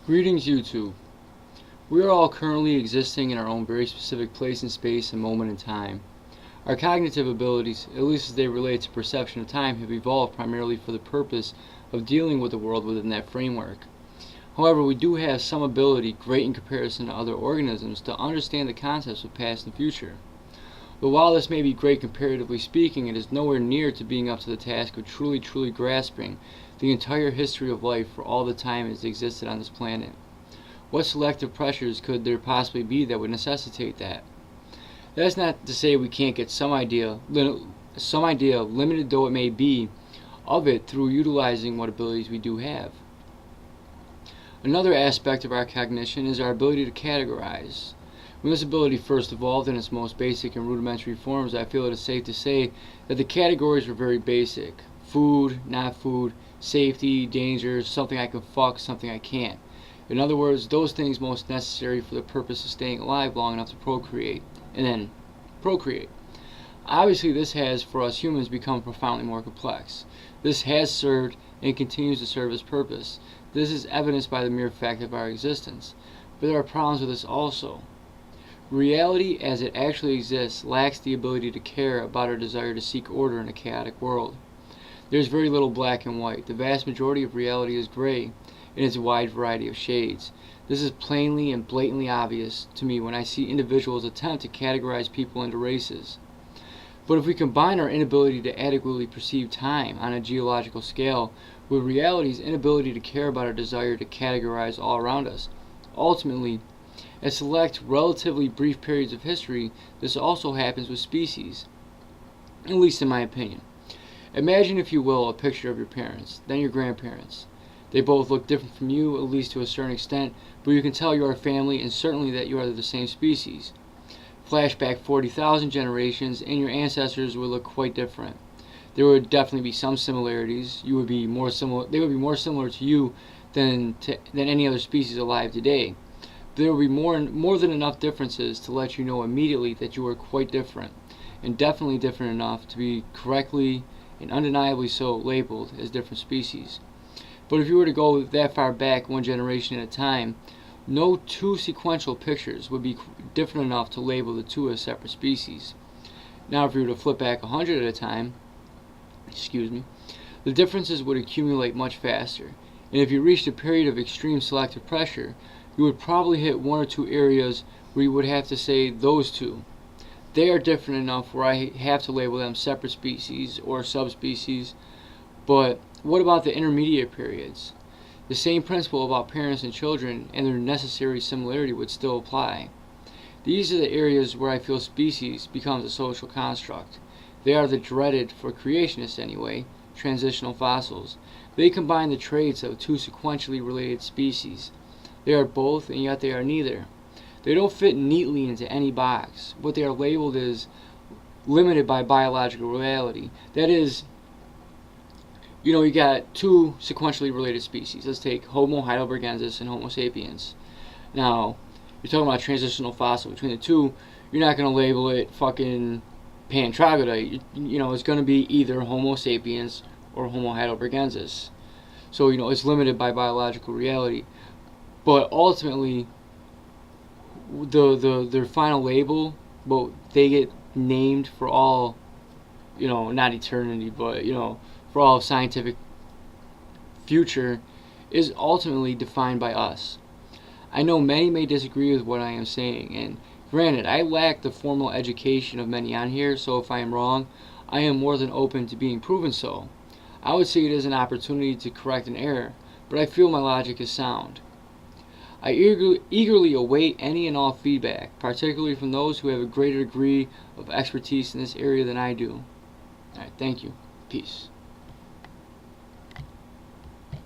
Greetings, YouTube. We are all currently existing in our own very specific place in space and moment in time. Our cognitive abilities, at least as they relate to perception of time, have evolved primarily for the purpose of dealing with the world within that framework. However, we do have some ability, great in comparison to other organisms, to understand the concepts of past and future. But while this may be great comparatively speaking, it is nowhere near to being up to the task of truly grasping the entire history of life for all the time it has existed on this planet. What selective pressures could there possibly be that would necessitate that? That's not to say we can't get some idea, limited though it may be, of it through utilizing what abilities we do have. Another aspect of our cognition is our ability to categorize. When this ability first evolved in its most basic and rudimentary forms, I feel it is safe to say that the categories were very basic. Food, not food, safety, danger, something I can fuck, something I can't. In other words, those things most necessary for the purpose of staying alive long enough to procreate, and then procreate. Obviously, this has, for us humans, become profoundly more complex. This has served and continues to serve its purpose. This is evidenced by the mere fact of our existence. But there are problems with this also. Reality, as it actually exists, lacks the ability to care about our desire to seek order in a chaotic world. There's very little black and white. The vast majority of reality is gray in its wide variety of shades. This is plainly and blatantly obvious to me when I see individuals attempt to categorize people into races. But if we combine our inability to adequately perceive time on a geological scale with reality's inability to care about our desire to categorize all around us, ultimately, at select, relatively brief periods of history, this also happens with species, at least in my opinion. Imagine, if you will, a picture of your parents, then your grandparents. They both look different from you, at least to a certain extent, but you can tell you are a family and certainly that you are the same species. Flashback 40,000 generations and your ancestors would look quite different. There would definitely be some similarities. They would be more similar to you than any other species alive today. There will be more than enough differences to let you know immediately that you are quite different, and definitely different enough to be correctly and undeniably so labeled as different species. But if you were to go that far back, one generation at a time, no two sequential pictures would be different enough to label the two as separate species. Now if you were to flip back 100 at a time, the differences would accumulate much faster, and if you reached a period of extreme selective pressure, you would probably hit one or two areas where you would have to say those two. They are different enough where I have to label them separate species or subspecies, but what about the intermediate periods? The same principle about parents and children and their necessary similarity would still apply. These are the areas where I feel species becomes a social construct. They are the dreaded, for creationists anyway, transitional fossils. They combine the traits of two sequentially related species. They are both, and yet they are neither. They don't fit neatly into any box. What they are labeled is limited by biological reality. That is, you got two sequentially related species. Let's take Homo heidelbergensis and Homo sapiens. Now, you're talking about a transitional fossil. Between the two, you're not going to label it fucking Pan troglodyte. It's going to be either Homo sapiens or Homo heidelbergensis. So, it's limited by biological reality. But ultimately, their final label, well, they get named for all, not eternity, but for all scientific future, is ultimately defined by us. I know many may disagree with what I am saying, and granted, I lack the formal education of many on here, so if I am wrong, I am more than open to being proven so. I would see it as an opportunity to correct an error, but I feel my logic is sound. I eagerly await any and all feedback, particularly from those who have a greater degree of expertise in this area than I do. Alright, thank you. Peace.